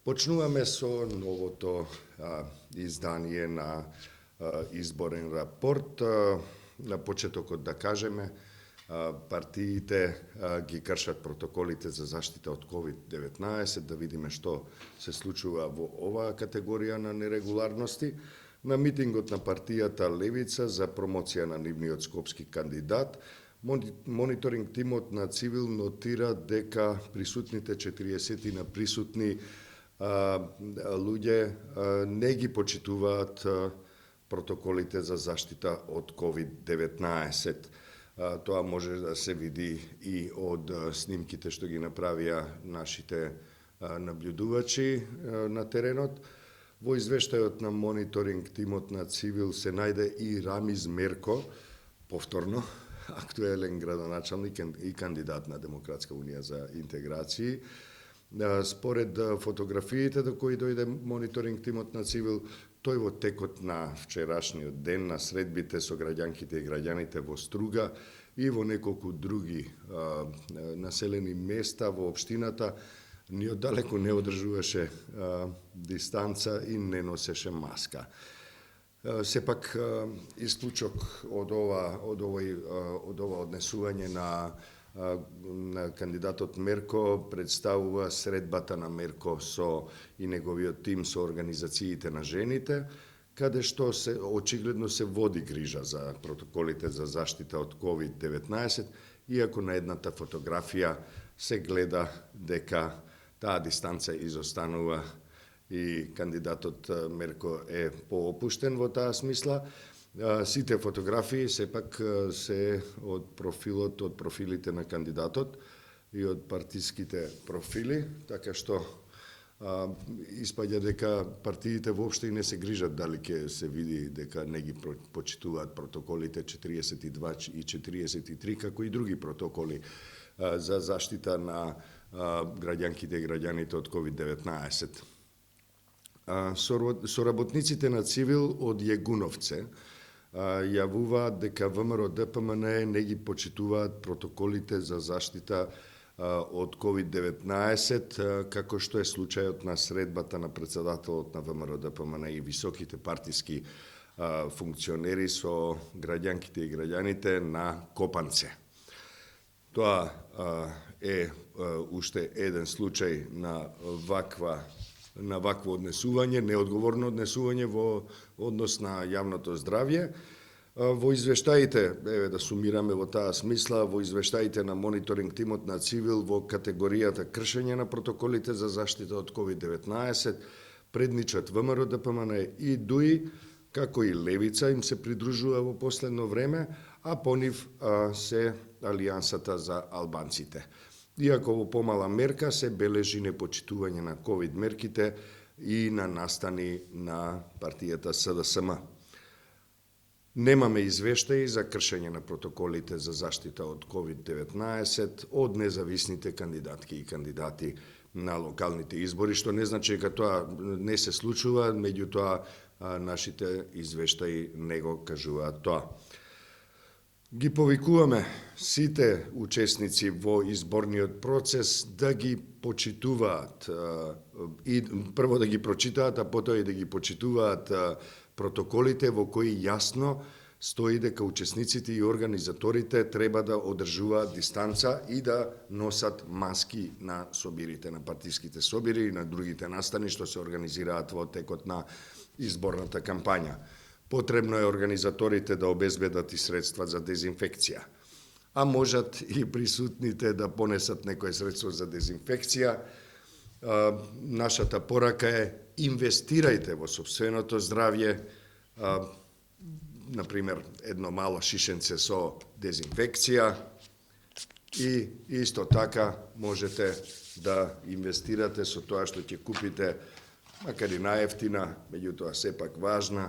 Почнуваме со новото издание на изборен рапорт. На почетокот да кажеме, партиите ги кршат протоколите за заштита од COVID-19, да видиме што се случува во оваа категорија на нерегуларности. На митингот на партијата Левица за промоција на нивниот скопски кандидат, мониторинг тимот на Цивил нотира дека присутните 40 на присутни луѓе не ги почитуваат протоколите за заштита од COVID-19. Тоа може да се види и од снимките што ги направија нашите наблюдувачи на теренот. Во извештајот на мониторинг тимот на Цивил се најде и Рамиз Мерко, повторно актуелен градоначалник и кандидат на Демократска унија за интеграции. Според фотографиите до кои дојде мониторинг тимот на Цивил, тој во текот на вчерашниот ден на средбите со граѓанките и граѓаните во Струга и во неколку други населени места во општината ни оддалеку не одржуваше дистанца и не носеше маска. Сепак исклучок од ова однесување на кандидатот Мерко представува средбата на Мерко со и неговиот тим со организациите на жените, каде што се очигледно се води грижа за протоколите за заштита од COVID-19, иако на едната фотографија се гледа дека таа дистанца изостанува и кандидатот Мерко е поопуштен во таа смисла. Сите фотографии сепак се од профилите на кандидатот и од партиските профили, така што испаѓа дека партиите воопшто и не се грижат дали ќе се види дека не ги почитуваат протоколите 42 и 43, како и други протоколи за заштита на граѓанките и граѓаните од COVID-19. Соработниците на Цивил од Јегуновце јавуваат дека ВМРО ДПМН не ги почитуваат протоколите за заштита од COVID-19, како што е случајот на средбата на председателот на ВМРО ДПМН и високите партиски функционери со граѓанките и граѓаните на Копанце. Тоа е уште еден случај на вакво однесување, неодговорно однесување во однос на јавното здравје. Во извештаите, еве да сумираме во таа смисла, во извештаите на мониторинг тимот на Цивил во категоријата кршење на протоколите за заштита од COVID-19, предничат ВМРО ДПМН и ДУИ, како и Левица им се придружува во последно време, а по нив се Алијансата за албанците. Иако во помала мерка се бележи непочитување на ковид мерките и на настани на партијата СДСМ. Немаме извештаи за кршење на протоколите за заштита од COVID-19 од независните кандидатки и кандидати на локалните избори, што не значи дека тоа не се случува, меѓутоа нашите извештаи не го кажуваат тоа. Ги повикуваме сите учесници во изборниот процес да ги почитуваат и прво да ги прочитаат, а потоа и да ги почитуваат протоколите во кои јасно стои дека учесниците и организаторите треба да одржуваат дистанца и да носат маски на собирите, на партиските собири и на другите настани што се организираат во текот на изборната кампања. Потребно е организаторите да обезбедат и средства за дезинфекција, а можат и присутните да понесат некое средство за дезинфекција. Нашата порака е инвестирајте во сопственото здравје, например, едно мало шишенце со дезинфекција и исто така можете да инвестирате со тоа што ќе купите, макар и наевтина, меѓутоа сепак важна,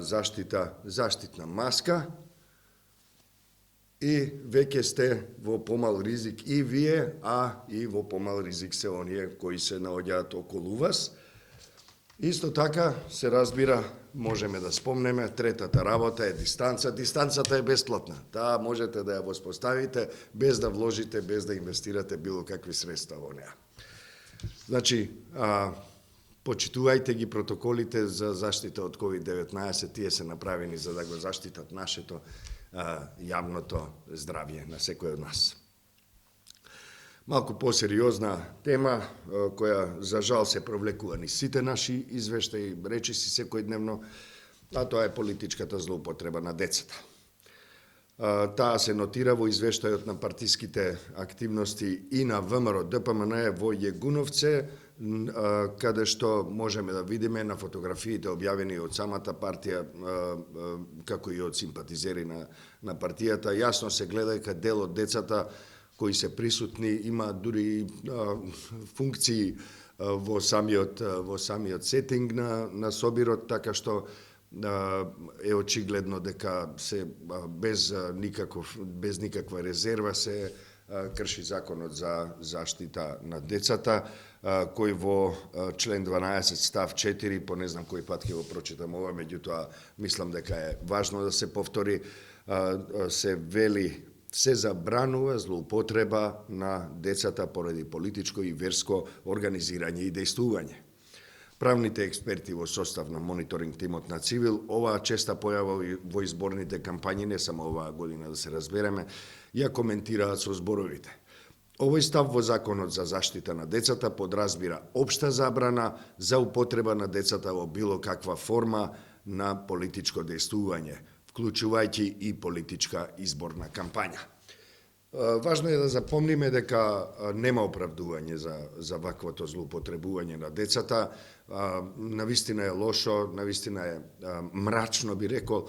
заштитна маска и веќе сте во помал ризик и вие, а и во помал ризик се оние кои се наоѓаат околу вас. Исто така се разбира, можеме да спомнеме, третата работа е дистанца. Дистанцата е бесплатна. Таа можете да ја воспоставите без да вложите, без да инвестирате било какви средства во неа. Значи, почитувајте ги протоколите за заштита од COVID-19, тие се направени за да го заштитат нашето јавното здравје на секој од нас. Малку посериозна тема, која за жал се провлекува низ сите наши извештаи, речиси секојдневно, а тоа е политичката злоупотреба на децата. Таа се нотира во извештајот на партиските активности и на ВМРО ДПМН во Јегуновце, каде што можеме да видиме на фотографиите објавени од самата партија, како и од симпатизери на партијата, јасно се гледа дека дел од децата кои се присутни има дури функции во самиот сетинг на собирот, така што е очигледно дека се без никаква резерва се крши законот за заштита на децата, кој во член 12 став 4, по не знам кој пат ќе го прочитам ова, меѓутоа мислам дека е важно да се повтори, се вели: се забранува злоупотреба на децата поради политичко и верско организирање и дејствување. Правните експерти во состав на мониторинг тимот на Цивил, оваа честа појава во изборните кампањи, не само оваа година да се разбереме, ја коментираат со зборовите. Овој став во Законот за заштита на децата подразбира општа забрана за употреба на децата во било каква форма на политичко дејствување, вклучувајќи и политичка изборна кампања. Важно е да запомниме дека нема оправдување за ваквото злоупотребување на децата. Навистина е лошо, навистина е мрачно, би рекол,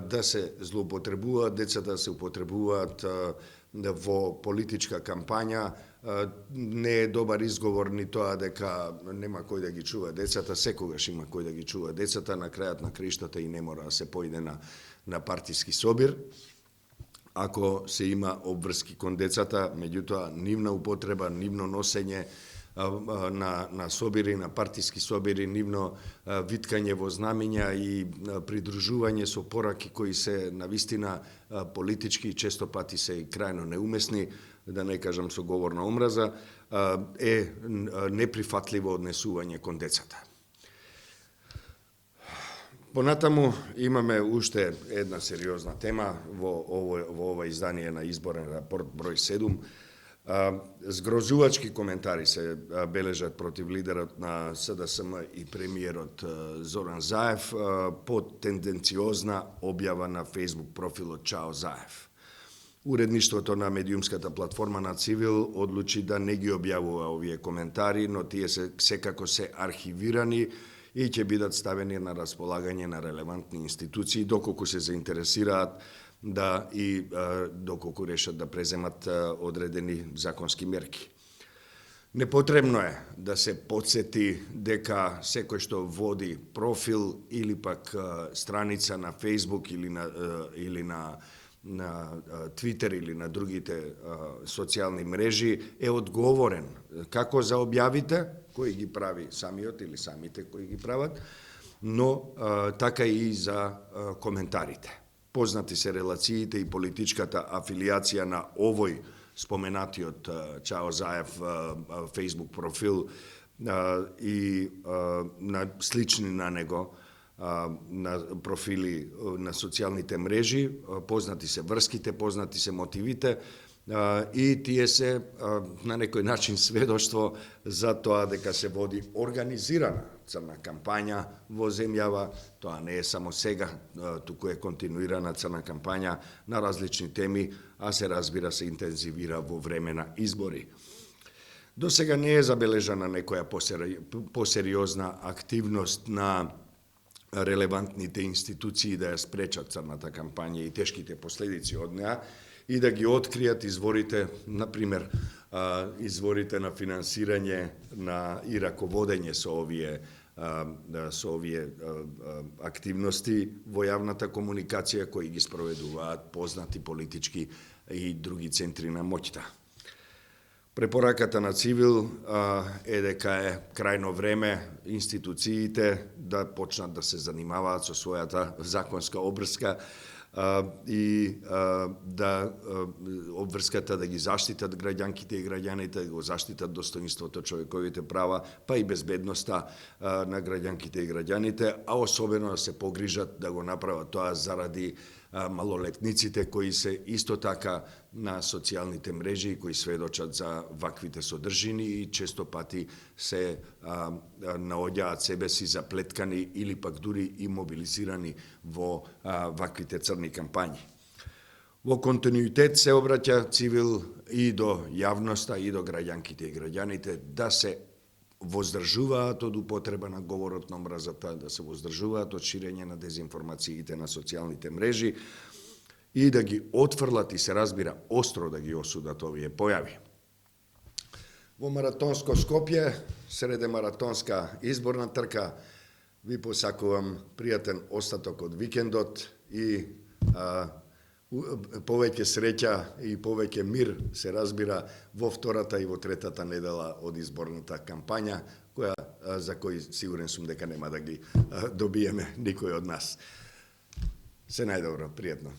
да се злоупотребуваат децата, да се употребуваат во политичка кампања. Не е добар изговор ни тоа дека нема кој да ги чува децата, секогаш има кој да ги чува децата, на крајот на краиштата и не мора да се поиде на партиски собир, ако се има обврски кон децата, меѓутоа нивна употреба, нивно носење на собири, на партиски собири, нивно виткање во знамиња и придружување со пораки кои се навистина политички и често пати се и крајно неумесни, да не кажам со говор на омраза, е неприфатливо однесување кон децата. Понатаму имаме уште една сериозна тема во ова издание на изборен рапорт број 7. Згрозувачки коментари се бележат против лидерот на СДСМ и премиерот Зоран Заев по тенденциозна објава на Facebook профилот Чао Заев. Уредништвото на медиумската платформа на Цивил одлучи да не ги објавува овие коментари, но тие секако се архивирани и ќе бидат ставени на располагање на релевантни институции доколку се заинтересираат и доколку решат да преземат одредени законски мерки. Непотребно е да се подсети дека секој што води профил или пак страница на Facebook или на Twitter или на другите социјални мрежи е одговорен како за објавите кои ги прави самиот или самите кои ги прават, но така и за коментарите. Познати се релациите и политичката афилијација на овој споменатиот Чао Заев Facebook профил и на слични на него на профили на социјалните мрежи, познати се врските, познати се мотивите и тие се на некој начин сведоштво за тоа дека се води организирана црна кампања во земјава. Тоа не е само сега, туку е континуирана црна кампања на различни теми, а се разбира се интензивира во време на избори. До сега не е забележана некоја посериозна активност на релевантните институции да ја спречат црната кампања и тешките последици од неа и да ги откријат изворите, например, изворите на финансирање и раководење со овие активности во јавната комуникација кои ги спроведуваат познати политички и други центри на моќта. Препораката на Цивил е дека е крајно време институциите да почнат да се занимаваат со својата законска обврска и да обврската да ги заштитат граѓанките и граѓаните, да го заштитат достоинството, човековите права, па и безбедноста на граѓанките и граѓаните, а особено да се погрижат да го направат тоа заради малолетниците кои се исто така на социјалните мрежи кои сведочат за ваквите содржини и често пати се наоѓаат себе си заплеткани или пак дури и мобилизирани во ваквите црни кампањи. Во континуитет се обраќа Цивил и до јавноста и до граѓанките и граѓаните да се воздржуваат од употреба на говорот на омразата, да се воздржуваат од ширење на дезинформациите на социјалните мрежи и да ги отфрлат и се разбира остро да ги осудат овие појави. Во маратонско Скопје, среде маратонска изборна трка, ви посакувам пријатен остаток од викендот и повеќе среќа и повеќе мир се разбира во втората и во третата недела од изборната кампања, за кој сигурен сум дека нема да ги добиеме никој од нас. Се најдобро, пријатно.